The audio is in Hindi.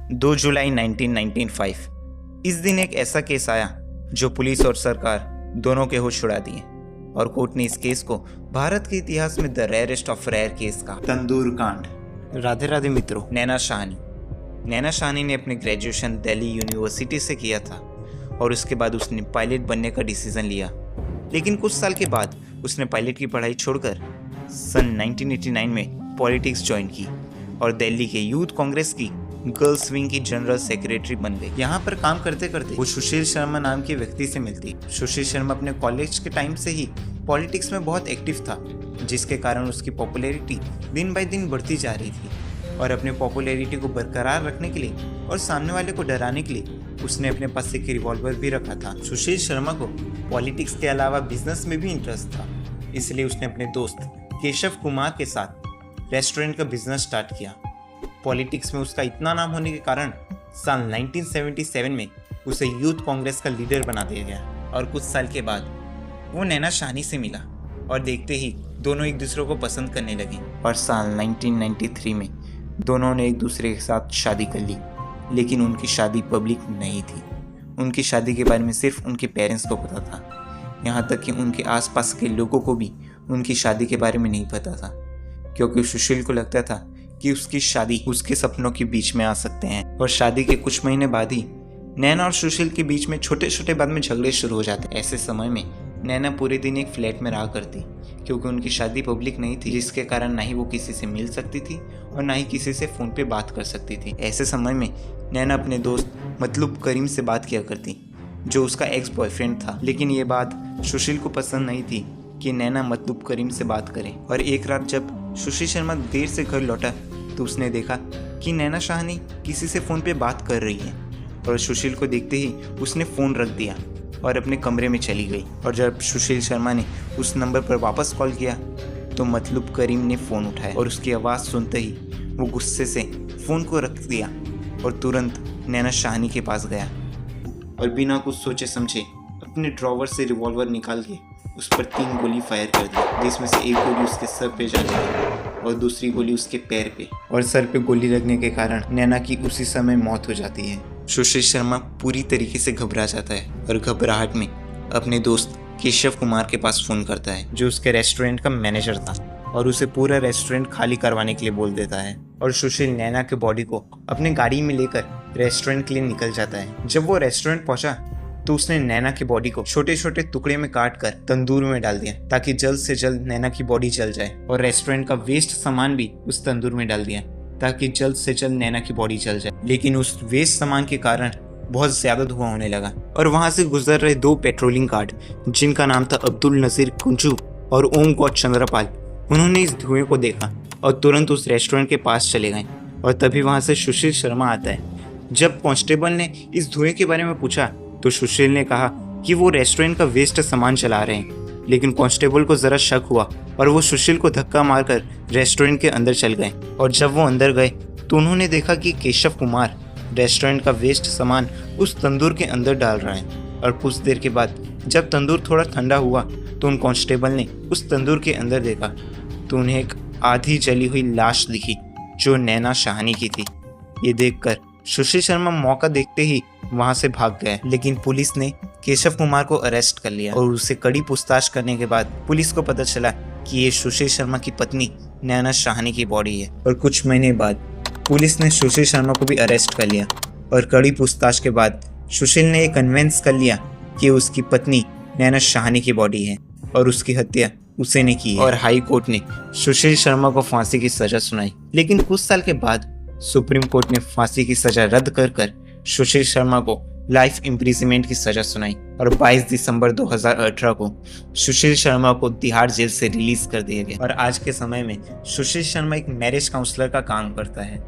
2 जुलाई 1995। इस दिन एक ऐसा केस आया जो पुलिस और सरकार दोनों के होश उड़ा दिए और कोर्ट ने इस केस को भारत के इतिहास में the rarest of rare case कहा, तंदूर कांड। राधे राधे मित्रों। नैना शाहनी ने अपने ग्रेजुएशन दिल्ली यूनिवर्सिटी से किया था और उसके बाद उसने पायलट बनने का डिसीजन लिया। लेकिन कुछ साल के बाद उसने पायलट की पढ़ाई छोड़कर सन 1989 में पॉलिटिक्स ज्वाइन की और दिल्ली के यूथ कांग्रेस की गर्ल्स विंग की जनरल सेक्रेटरी बन गई। यहाँ पर काम करते करते वो सुशील शर्मा नाम के व्यक्ति से मिलती। सुशील शर्मा अपने कॉलेज के टाइम से ही पॉलिटिक्स में बहुत एक्टिव था, जिसके कारण उसकी पॉपुलैरिटी दिन बाय दिन बढ़ती जा रही थी। और अपने पॉपुलैरिटी को बरकरार रखने के लिए और सामने वाले को डराने के लिए उसने अपने पास एक रिवॉल्वर भी रखा था। सुशील शर्मा को पॉलिटिक्स के अलावा बिजनेस में भी इंटरेस्ट था, इसलिए उसने अपने दोस्त केशव कुमार के साथ रेस्टोरेंट का बिजनेस स्टार्ट किया। पॉलिटिक्स में उसका इतना नाम होने के कारण साल 1977 में उसे यूथ कांग्रेस का लीडर बना दिया गया और कुछ साल के बाद वो नैना शाहनी से मिला और देखते ही दोनों एक दूसरे को पसंद करने लगे और साल 1993 में दोनों ने एक दूसरे के साथ शादी कर ली। लेकिन उनकी शादी पब्लिक नहीं थी। उनकी शादी के बारे में सिर्फ उनके पेरेंट्स को पता था। यहाँ तक कि उनके आसपास के लोगों को भी उनकी शादी के बारे में नहीं पता था, क्योंकि सुशील को लगता था कि उसकी शादी उसके सपनों के बीच में आ सकते हैं। और शादी के कुछ महीने बाद ही नैना और सुशील के बीच में छोटे छोटे बात में झगड़े शुरू हो जाते। ऐसे समय में नैना पूरे दिन एक फ्लैट में रहा करती, क्योंकि उनकी शादी पब्लिक नहीं थी, जिसके कारण ना ही वो किसी से मिल सकती थी और ना ही किसी से फ़ोन पे बात कर सकती थी। ऐसे समय में नैना अपने दोस्त मतलब करीम से बात किया करती, जो उसका एक्स बॉयफ्रेंड था। लेकिन ये बात सुशील को पसंद नहीं थी कि नैना मतलब करीम से बात करे। और एक रात जब सुशील शर्मा देर से घर लौटा तो उसने देखा कि नैना शाहनी किसी से फ़ोन पे बात कर रही है और सुशील को देखते ही उसने फ़ोन रख दिया और अपने कमरे में चली गई। और जब सुशील शर्मा ने उस नंबर पर वापस कॉल किया तो मतलब करीम ने फ़ोन उठाया और उसकी आवाज़ सुनते ही वो गुस्से से फ़ोन को रख दिया और तुरंत नैना शाहनी के पास गया और बिना कुछ सोचे समझे अपने ड्रॉवर से रिवॉल्वर निकाल के उस पर 3 गोली फायर कर दी, जिसमें से एक गोली उसके सर पे जा लगी और दूसरी गोली उसके पैर पे। और सर पे गोली लगने के कारण नैना की उसी समय मौत हो जाती है। सुशील शर्मा पूरी तरीके से घबरा जाता है और घबराहट में अपने दोस्त केशव कुमार के पास फ़ोन करता है, जो उसके रेस्टोरेंट का मैनेजर था, और उसे पूरा रेस्टोरेंट खाली करवाने के लिए बोल देता है। और सुशील नैना के बॉडी को अपने गाड़ी में लेकर रेस्टोरेंट के लिए निकल जाता है। जब वो रेस्टोरेंट पहुंचा तो उसने नैना की बॉडी को छोटे छोटे टुकड़े में काट कर तंदूर में डाल दिया, ताकि जल्द से जल्द नैना की बॉडी जल जाए। और रेस्टोरेंट का वेस्ट सामान भी उस तंदूर में डाल दिया, ताकि जल्द से जल्द नैना की बॉडी जल जाए। लेकिन उस वेस्ट सामान के कारण बहुत ज्यादा धुआं होने लगा और वहां से गुजर रहे 2 पेट्रोलिंग गार्ड, जिनका नाम था अब्दुल नजीर कुंजू और ओम गौड चंद्रपाल, उन्होंने इस धुएं को देखा और तुरंत उस रेस्टोरेंट के पास चले गए। और तभी वहां से सुशील शर्मा आता है। जब कांस्टेबल ने इस धुएं के बारे में पूछा तो सुशील ने कहा कि वो रेस्टोरेंट का वेस्ट सामान चला रहे हैं। लेकिन कांस्टेबल को जरा शक हुआ और वो सुशील को धक्का मारकर रेस्टोरेंट के अंदर चल गए। और जब वो अंदर गए तो उन्होंने देखा कि केशव कुमार रेस्टोरेंट का वेस्ट सामान उस तंदूर के अंदर डाल रहा है। और कुछ देर के बाद जब तंदूर थोड़ा ठंडा हुआ तो उन कांस्टेबल ने उस तंदूर के अंदर देखा तो उन्हें एक आधी जली हुई लाश दिखी, जो नैना शाहनी की थी। ये देखकर सुशील शर्मा मौका देखते ही वहां से भाग गए। लेकिन पुलिस ने केशव कुमार को अरेस्ट कर लिया और उसे कड़ी पूछताछ करने के बाद पुलिस को पता चला कि ये सुशील शर्मा की पत्नी नैना शाहनी की बॉडी है। और कुछ महीने बाद पुलिस ने सुशील शर्मा को भी अरेस्ट कर लिया और कड़ी पूछताछ के बाद सुशील ने ये कन्विंस कर लिया कि उसकी पत्नी नैना शाहनी की बॉडी है और उसकी हत्या उसे ने की है। और हाई कोर्ट ने सुशील शर्मा को फांसी की सजा सुनाई। लेकिन कुछ साल के बाद सुप्रीम कोर्ट ने फांसी की सजा रद्द कर सुशील शर्मा को लाइफ इम्प्रिजनमेंट की सजा सुनाई और 22 दिसंबर 2018 को सुशील शर्मा को तिहाड़ जेल से रिलीज कर दिया गया। और आज के समय में सुशील शर्मा एक मैरिज काउंसलर का काम करता है।